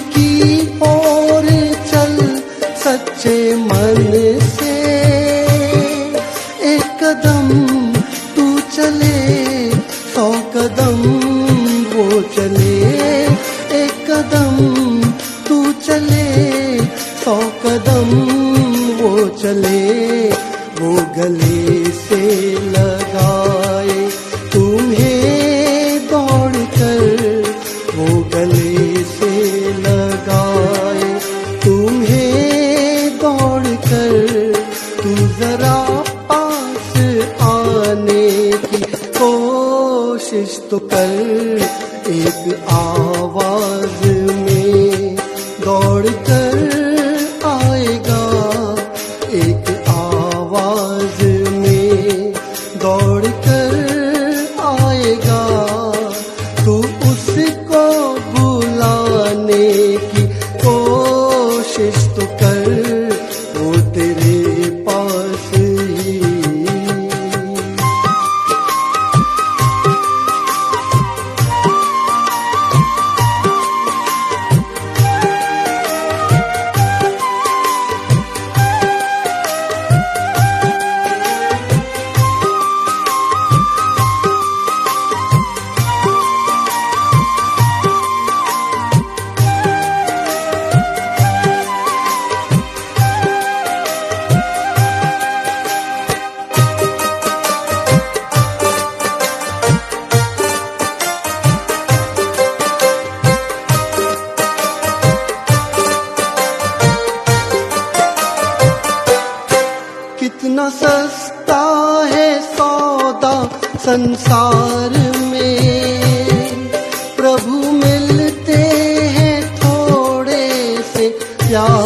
की ओर चल सच्चे मन से। एक कदम तू चले 100 कदम वो चले। एक कदम तू चले 100 कदम वो चले। वो गले से लगाए तुम्हें दौड़ कर, वो गले से लगाए तुम्हें दौड़ कर। तू जरा पास आने की कोशिश तो कर। एक आवाज में दौड़ कर आएगा, एक आवाज में दौड़ कर आएगा। तू उसको बुलाने की कोशिश तो कर, वो तेरे पास ही। कितना सस्ता है सौदा संसार में। प्रभु मिलते हैं थोड़े से प्यार